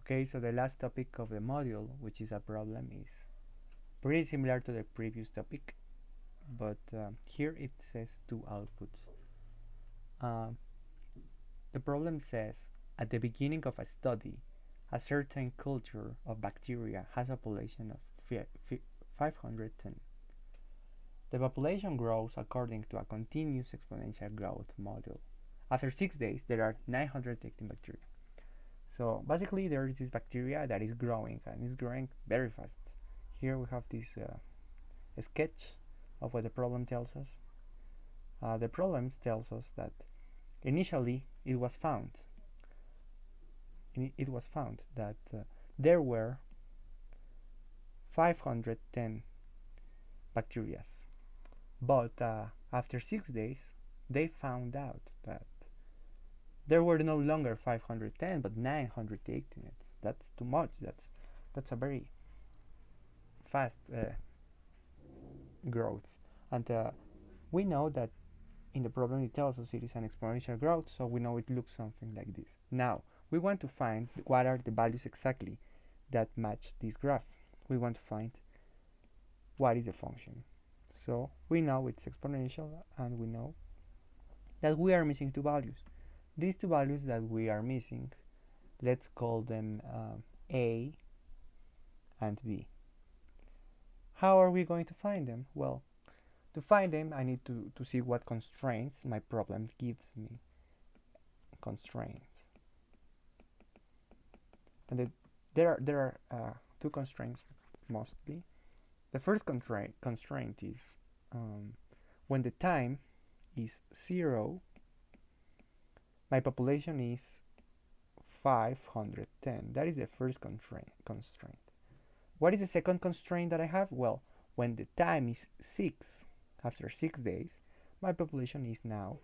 Okay, so the last topic of the module, which is a problem, is pretty similar to the previous topic, but here it says two outputs. The problem says, at the beginning of a study, a certain culture of bacteria has a population of 510. The population grows according to a continuous exponential growth model. After 6 days, there are 918 bacteria. So basically, there is this bacteria that is growing, and is growing very fast. Here we have this sketch of what the problem tells us. The problem tells us that initially it was found that there were 510 bacteria, but after 6 days they found out that there were no longer 510 but 918. That's too much. That's a very fast growth, and we know that in the problem it tells us it is an exponential growth, so we know it looks something like this. Now we want to find what are the values exactly that match this graph. We want to find what is the function. So we know it's exponential, and we know that we are missing two values. These two values that we are missing, let's call them A and B. How are we going to find them? Well, to find them, I need to see what constraints my problem gives me. Constraints. And there are two constraints mostly. The first constraint is when the time is 0, my population is 510. That is the first constraint. What is the second constraint that I have? Well, when the time is 6, after 6 days, my population is now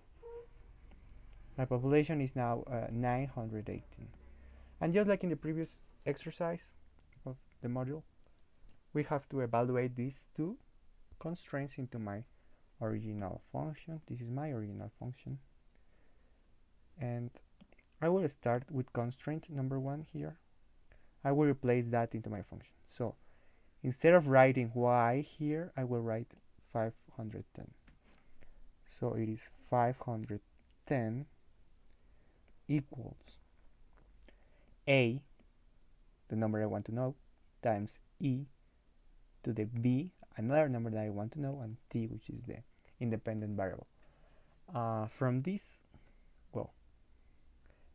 918. And just like in the previous exercise of the module, we have to evaluate these two constraints into my original function. This is my original function, and I will start with constraint number 1 here. I will replace that into my function. So instead of writing y here, I will write 510. So it is 510 equals a, the number I want to know, times e to the b, another number that I want to know, and t, which is the independent variable. From this, well,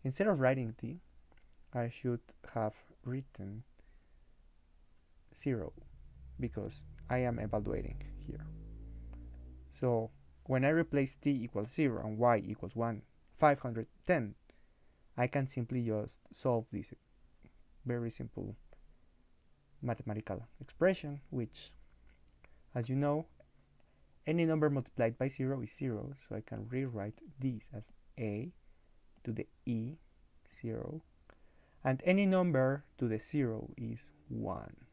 instead of writing t, I should have written 0, because I am evaluating here. So when I replace t equals 0 and y equals 510, I can simply just solve this very simple mathematical expression, which, as you know, any number multiplied by 0 is 0, so I can rewrite this as a to the e 0, and any number to the 0 is 1.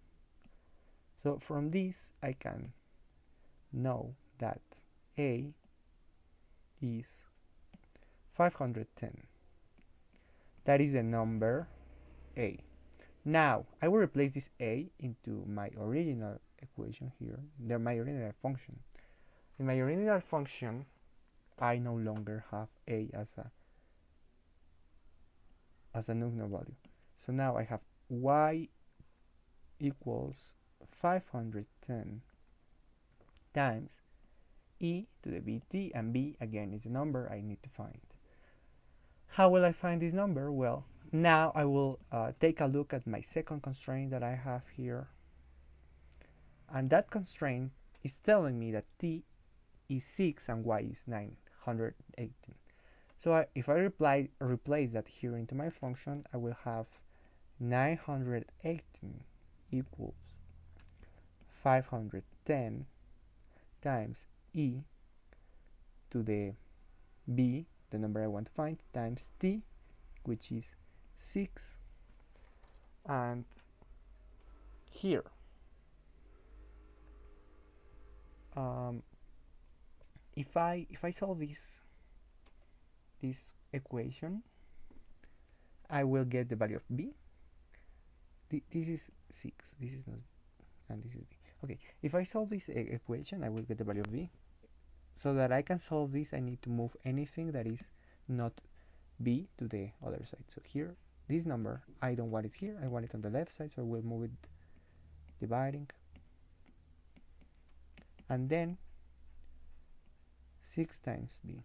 So from this I can know that a is 510. That is the number a. Now I will replace this a into my original equation here, my original function. In my original function, I no longer have a as a nominal value. So now I have y equals 510 times e to the bt, and b again is the number I need to find. How will I find this number? Well, now I will take a look at my second constraint that I have here, and that constraint is telling me that t is 6 and y is 918. So if I replace that here into my function, I will have 918 equals 510 times e to the b, the number I want to find, times t, which is 6. And here if I solve this equation, I will get the value of b, this is 6, this is not, and this is b. Okay, if I solve this equation, I will get the value of b. So that I can solve this, I need to move anything that is not b to the other side. So here, this number, I don't want it here, I want it on the left side, so I will move it dividing. And then 6 times b.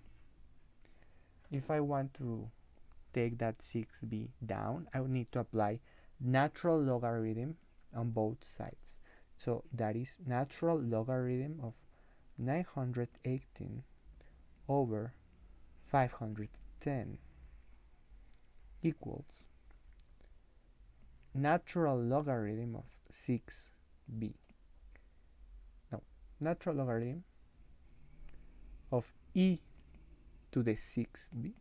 If I want to take that 6b down, I would need to apply natural logarithm on both sides. So that is natural logarithm of 918 over 510 equals natural logarithm of 6b. No, natural logarithm of e to the 6b.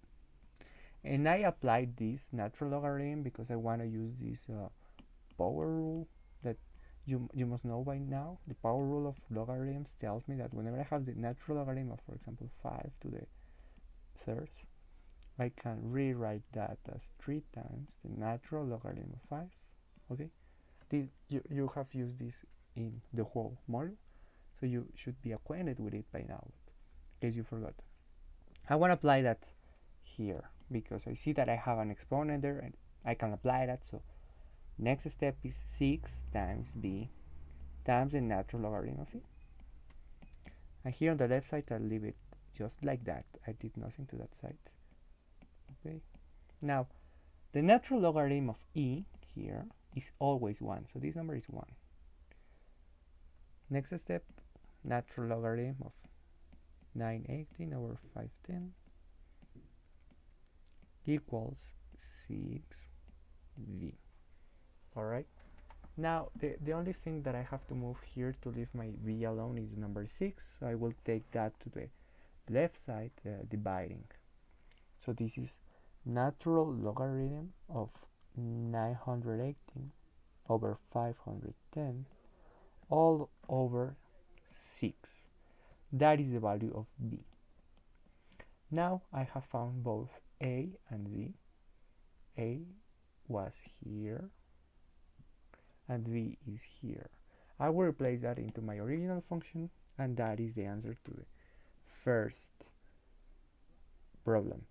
And I applied this natural logarithm because I want to use this power rule that you must know by now. The power rule of logarithms tells me that whenever I have the natural logarithm of, for example, 5 to the third, I can rewrite that as 3 times the natural logarithm of 5. Okay, this you have used this in the whole module, so you should be acquainted with it by now, in case you forgot. I want to apply that here because I see that I have an exponent there and I can apply that. So next step is 6 times b times the natural logarithm of e. And here on the left side, I'll leave it just like that. I did nothing to that side. Okay. Now, the natural logarithm of e here is always 1. So this number is 1. Next step, natural logarithm of 918 over 510 equals 6v. Alright. Now, the only thing that I have to move here to leave my v alone is number 6. So I will take that to the left side, dividing. So this is natural logarithm of 918 over 510 all over 6. That is the value of b. Now I have found both a and b. A was here and b is here. I will replace that into my original function, and that is the answer to the first problem.